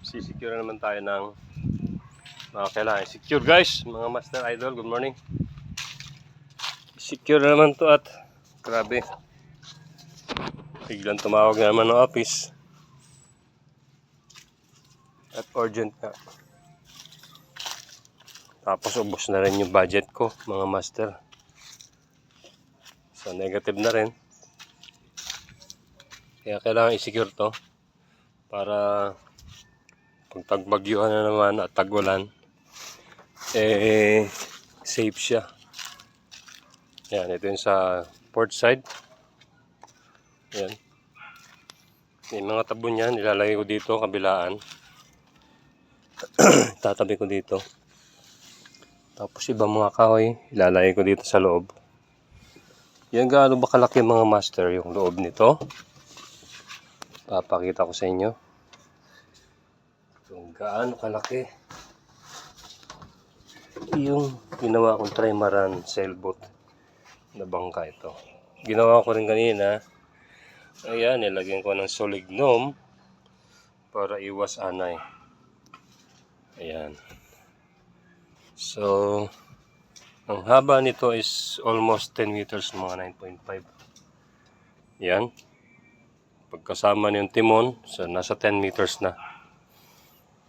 Sisecure naman tayo ng mga kailangan secure, guys. Mga master idol, good morning. Secure na naman to at grabe, biglang tumawag na naman ng office at urgent na. Tapos ubos na rin yung budget ko, mga master. So negative na rin, kaya kailangan i-secure to para kung tagbagyuhan na naman at tagulan, safe siya. Yan, ito yung sa port side. Yan, yung mga tabon yan ilalagay ko dito kabilaan. Tatabi ko dito, tapos ibang mga kahoy ilalagay ko dito sa loob. Yan, gaano ba kalaki, mga master, yung loob nito. Papakita ko sa inyo kung gaano kalaki yung ginawa kong trimaran sailboat na bangka. Ito ginawa ko rin kanina. Ayan, nilagyan ko ng solignum para iwas anay. Ayan, so ang haba nito is almost 10 meters, mga 9.5. Yan, pagkasama ng timon, so nasa 10 meters na.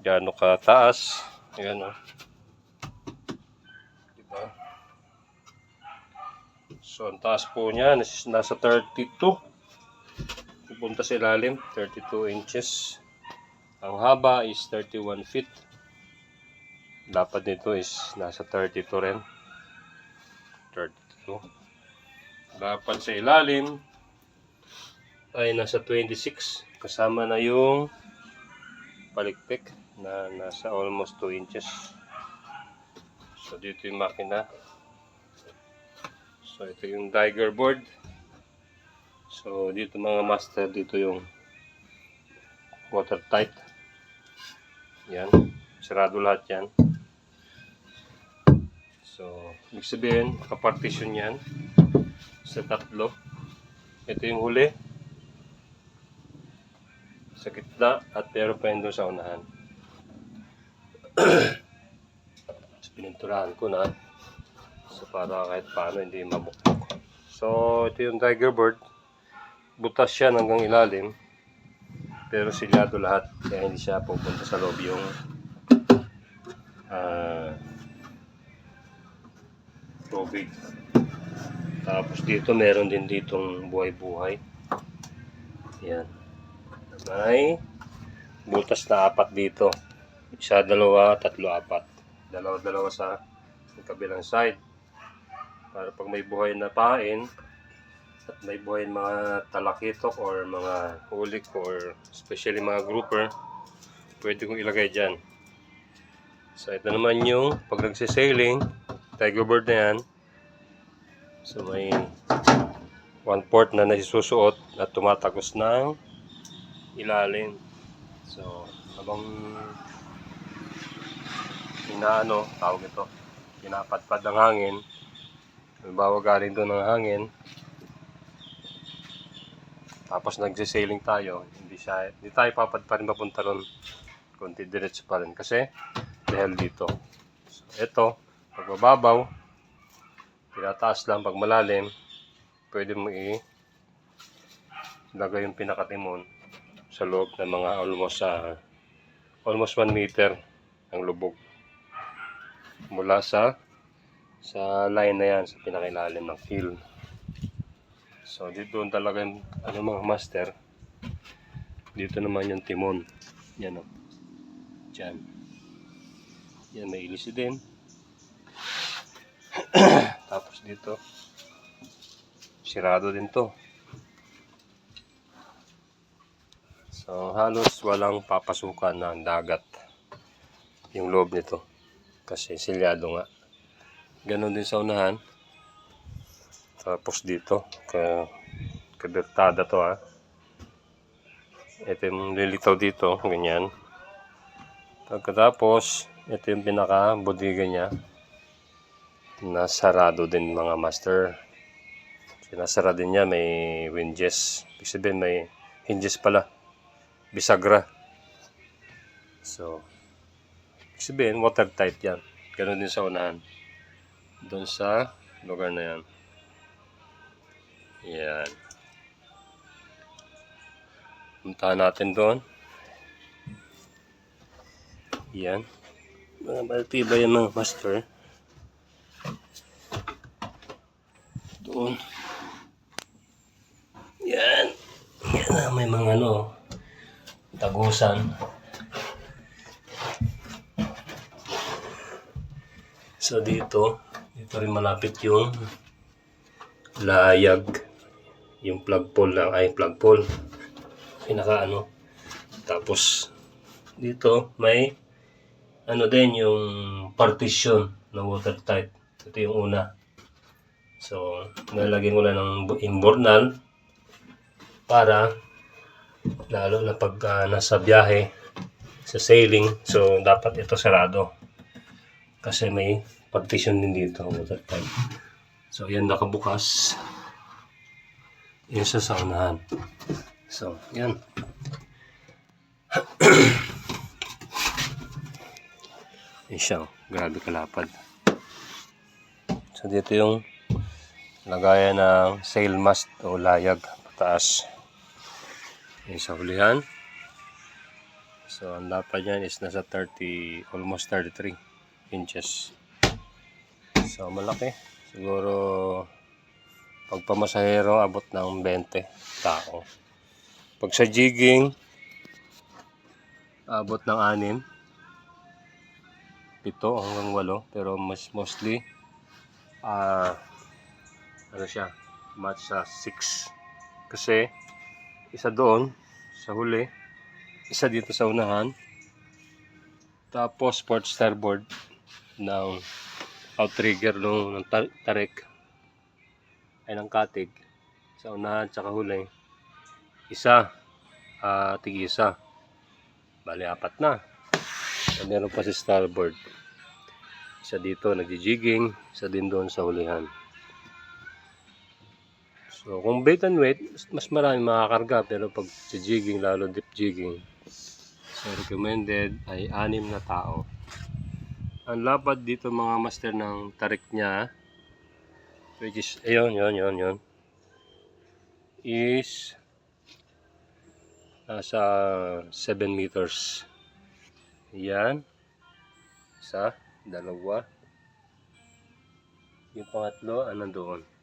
Gaano kataas. Ayan, oh. Diba? So ang taas po niya nasa 32. Pupunta sa ilalim, 32 inches. Ang haba is 31 feet. Dapat nito is nasa 32 rin. 32. Dapat sa ilalim ay nasa 26. Kasama na yung palikpik na nasa almost 2 inches. So dito yung makina. So ito yung Diger board. So dito, mga master, dito yung watertight. Yan, sarado lahat yan. So ibig sabihin nakapartition yan sa tatlo. Ito yung huli sa gitna at pero pa yun doon sa unahan. So, pininturahan ko na, so para kahit paano hindi mabukbok. So ito yung Diger board. Butas siya hanggang ilalim, pero silyado lahat, kaya hindi siya pupunta sa loob yung tubig. Tapos dito meron din ditong buhay-buhay. Yan, may butas na 4 dito. Isa, dalawa, tatlo, 4. Dalawa-dalawa sa kabilang side. Para pag may buhay na pain at may buhay mga talakitok or mga hulik or especially mga grouper, pwede kong ilagay dyan. So ito naman yung pag nagsisailing, Diger board na yan. So may 1/4 na nasusuot at tumatagos ng ilalim. So habang tawag ito, pinapadpad ng hangin, halimbawa galing doon ng hangin, tapos nagsisailing tayo, hindi tayo papadpa rin papunta ron, kundi diretso pa rin kasi dahil dito. So ito, pag mababaw, tinataas lang. Pag malalim, pwede mo ilagay yung pinakatimon sa loob ng mga almost 1 meter ang lubog mula sa line na yan, sa pinakailalim ng keel. So dito talaga yung mga master. Dito naman yung timon. Yan, o. Diyan. Yan, may ilisi din. Tapos dito sirado din to. So halos walang papasukan ng dagat yung loob nito kasi silyado nga. Ganon din sa unahan. Tapos dito kabertada to, ha. Ito yung lilitaw dito, ganyan. Pagkatapos ito yung pinaka bodega niya, nasarado din, mga master. Sinasara din niya, may hinges. Ibig sabihin may hinges pala, bisagra. So, sabihin, watertight yan. Ganun din sa unahan. Doon sa lugar na yan. Yan. Puntahan natin doon. Yan. Mga matibay yung mga master. Doon. Yan. Yan na, may mga tagusan. So dito rin malapit yung layag. Yung plug pole lang, ay plug pole. Pinaka Tapos dito may din yung partition na watertight. Ito yung una. So nalagyan ko na ng imbornal para lalo na pag nasa biyahe sa sailing, so dapat ito sarado kasi may partition din dito, watertight. So yan nakabukas. Yan sa unahan. So yan. Yan siya, grabe kalapad. So dito yung lagayan ng sail mast o layag pataas. Yan sa hulihan. So ang lapad niyan is nasa 30, almost 33 inches. So malaki. Siguro pag pamasahero abot ng 20 tao. Pag sa jigging abot ng 6, 7 hanggang 8, pero mas mostly siya, match sa 6. Kasi isa doon sa huli, isa dito sa unahan, tapos port starboard ng outrigger ng tarik ay ng katig sa unahan tsaka huli, isa tig-isa, bali 4 na. So, meron pa si starboard, isa dito nagji-jigging, isa din doon sa hulihan. So kung bait and weight, mas marami makakarga, pero pag sa jigging, lalo deep jigging, so recommended ay 6 na tao. Ang lapad dito mga master ng tarik niya, which is yun is nasa 7 meters. Yan, isa, dalawa, yung pangatlo nandoon.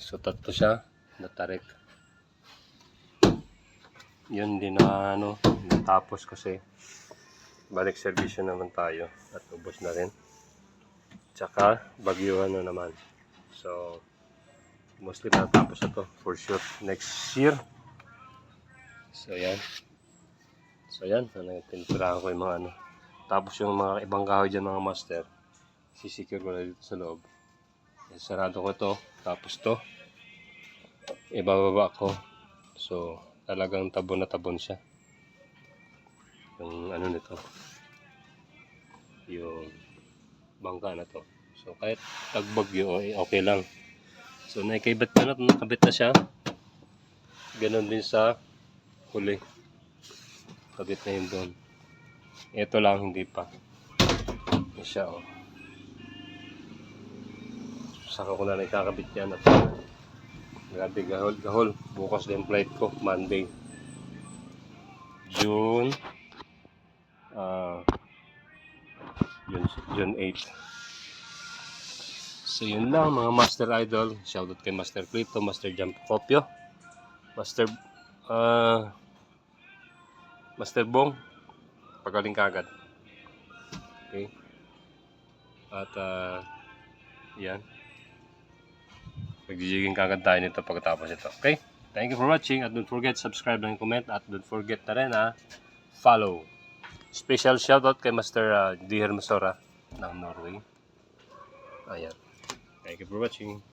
So 3 siya na tarik. Yun din na natapos kasi balik servisyo naman tayo at ubos na rin. Tsaka bagyuhan na naman. So mostly natapos na to for sure next year. So yan. So yan, pinipirahan ko yung mga Tapos yung mga ibang kahoy dyan mga master, sisikir ko na dito sa loob. Sarado ko to, tapos to ibababa ko. So talagang tabon na tabon siya yung nito, yung bangka na to. So kahit tagbagyo okay lang. So nakikabit na nakabit na siya. Ganon din sa huli, kabit na yun doon. Ito lang hindi pa. Yan siya saka ko na nakakabit yan at grabe gahol. Bukas din flight ko, Monday, June 8. So yun lang mga master idol. Shoutout kay Master Clito, Master Jump Copio, Master Bong, pagaling kagad. Okay. At yan, magjijigging kagad tayo nito pagkatapos ito. Okay? Thank you for watching, at don't forget subscribe and comment, at don't forget na rin follow. Special shoutout kay Master D. Hermosora ng Norway. Ayan. Thank you for watching.